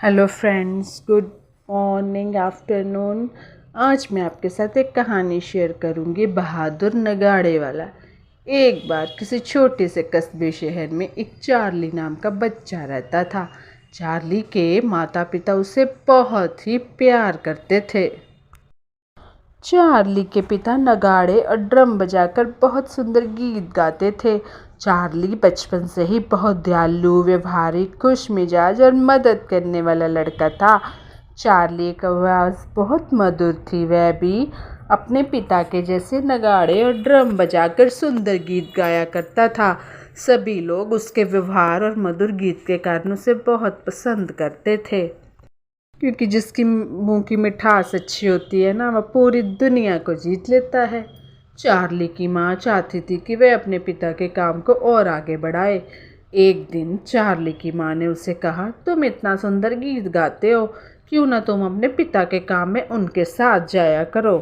Hello friends, good morning, afternoon. आज मैं आपके साथ एक कहानी शेयर करूंगी, बहादुर नगाड़े वाला। एक बार किसी छोटे से कस्बे शहर में एक चार्ली नाम का बच्चा रहता था। चार्ली के माता पिता उसे बहुत ही प्यार करते थे। चार्ली के पिता नगाड़े और ड्रम बजाकर बहुत सुंदर गीत गाते थे। चार्ली बचपन से ही बहुत दयालु, व्यवहारिक, खुश मिजाज और मदद करने वाला लड़का था। चार्ली की आवाज़ बहुत मधुर थी। वह भी अपने पिता के जैसे नगाड़े और ड्रम बजाकर सुंदर गीत गाया करता था। सभी लोग उसके व्यवहार और मधुर गीत के कारण उसे बहुत पसंद करते थे, क्योंकि जिसकी मुंह की मिठास अच्छी होती है ना, वह पूरी दुनिया को जीत लेता है। चार्ली की माँ चाहती थी कि वह अपने पिता के काम को और आगे बढ़ाए। एक दिन चार्ली की माँ ने उसे कहा, तुम इतना सुंदर गीत गाते हो, क्यों ना तुम अपने पिता के काम में उनके साथ जाया करो।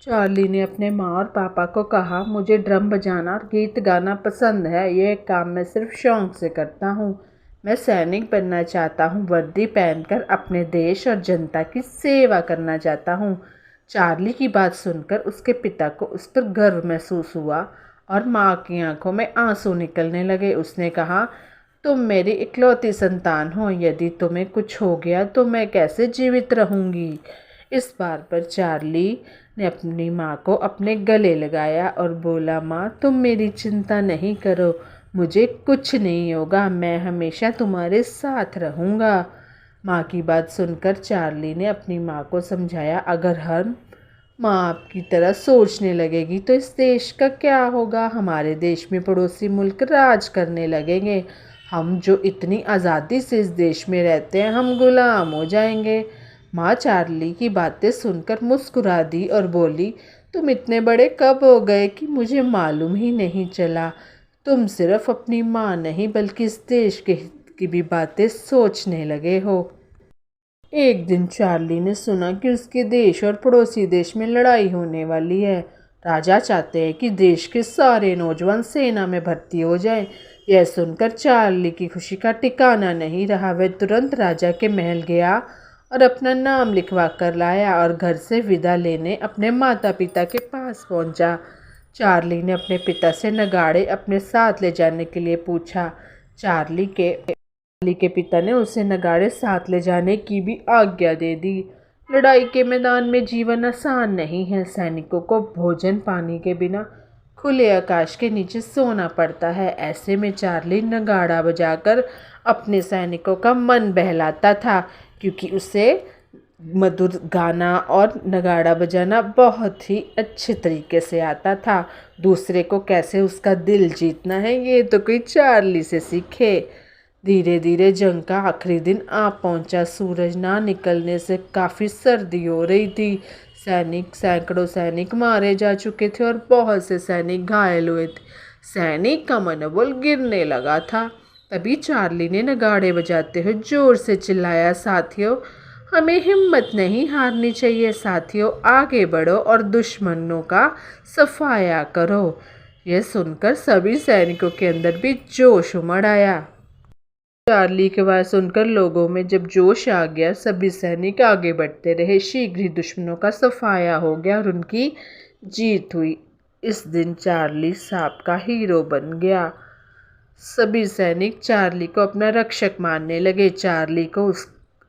चार्ली ने अपने माँ और पापा को कहा, मुझे ड्रम बजाना और गीत गाना पसंद है। यह काम मैं सिर्फ शौक से करता हूँ। मैं सैनिक बनना चाहता हूँ, वर्दी पहनकर अपने देश और जनता की सेवा करना चाहता हूँ। चार्ली की बात सुनकर उसके पिता को उस पर गर्व महसूस हुआ और माँ की आंखों में आंसू निकलने लगे। उसने कहा, तुम मेरी इकलौती संतान हो, यदि तुम्हें कुछ हो गया तो मैं कैसे जीवित रहूँगी। इस बार पर चार्ली ने अपनी माँ को अपने गले लगाया और बोला, माँ तुम मेरी चिंता नहीं करो, मुझे कुछ नहीं होगा, मैं हमेशा तुम्हारे साथ रहूँगा। माँ की बात सुनकर चार्ली ने अपनी माँ को समझाया, अगर हर माँ आपकी तरह सोचने लगेगी तो इस देश का क्या होगा। हमारे देश में पड़ोसी मुल्क राज करने लगेंगे। हम जो इतनी आज़ादी से इस देश में रहते हैं, हम गुलाम हो जाएंगे। माँ चार्ली की बातें सुनकर मुस्कुरा दी और बोली, तुम इतने बड़े कब हो गए कि मुझे मालूम ही नहीं चला। तुम सिर्फ अपनी माँ नहीं बल्कि इस देश के हित की भी बातें सोचने लगे हो। एक दिन चार्ली ने सुना कि उसके देश और पड़ोसी देश में लड़ाई होने वाली है। राजा चाहते हैं कि देश के सारे नौजवान सेना में भर्ती हो जाएं। यह सुनकर चार्ली की खुशी का ठिकाना नहीं रहा। वह तुरंत राजा के महल गया और अपना नाम लिखवा कर लाया और घर से विदा लेने अपने माता पिता के पास पहुंचा। चार्ली ने अपने पिता से नगाड़े अपने साथ ले जाने के लिए पूछा। चार्ली के पिता ने उसे नगाड़े साथ ले जाने की भी आज्ञा दे दी। लड़ाई के मैदान में जीवन आसान नहीं है। सैनिकों को भोजन पानी के बिना खुले आकाश के नीचे सोना पड़ता है। ऐसे में चार्ली नगाड़ा बजाकर अपने सैनिकों का मन बहलाता था, क्योंकि उसे मधुर गाना और नगाड़ा बजाना बहुत ही अच्छे तरीके से आता था। दूसरे को कैसे उसका दिल जीतना है, ये तो कोई चार्ली से सीखे। धीरे धीरे जंग का आखिरी दिन आ पहुंचा। सूरज ना निकलने से काफ़ी सर्दी हो रही थी। सैकड़ों सैनिक मारे जा चुके थे और बहुत से सैनिक घायल हुए थे। सैनिक का मनोबल गिरने लगा था। तभी चार्ली ने नगाड़े बजाते हुए जोर से चिल्लाया, साथियों हमें हिम्मत नहीं हारनी चाहिए। साथियों आगे बढ़ो और दुश्मनों का सफाया करो। यह सुनकर सभी सैनिकों के अंदर भी जोश उमड़ आया। चार्ली की आवाज़ सुनकर लोगों में जब जोश आ गया, सभी सैनिक आगे बढ़ते रहे। शीघ्र ही दुश्मनों का सफाया हो गया और उनकी जीत हुई। इस दिन चार्ली सांप का हीरो बन गया। सभी सैनिक चार्ली को अपना रक्षक मानने लगे। चार्ली को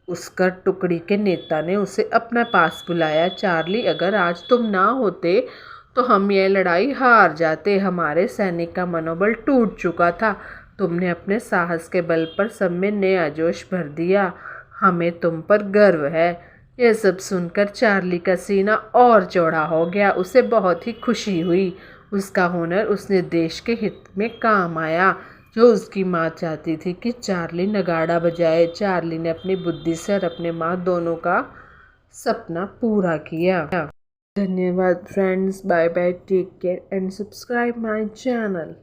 उसका टुकड़ी के नेता ने उसे अपना पास बुलाया। चार्ली, अगर आज तुम ना होते तो हम यह लड़ाई हार जाते। हमारे सैनिक का मनोबल टूट चुका था। तुमने अपने साहस के बल पर सब में नया जोश भर दिया। हमें तुम पर गर्व है। यह सब सुनकर चार्ली का सीना और चौड़ा हो गया। उसे बहुत ही खुशी हुई। उसका हुनर उसने देश के हित में काम आया, जो उसकी माँ चाहती थी कि चार्ली नगाड़ा बजाए। चार्ली ने अपनी बुद्धि से और अपने माँ दोनों का सपना पूरा किया। धन्यवाद friends, bye bye, take care and subscribe my channel.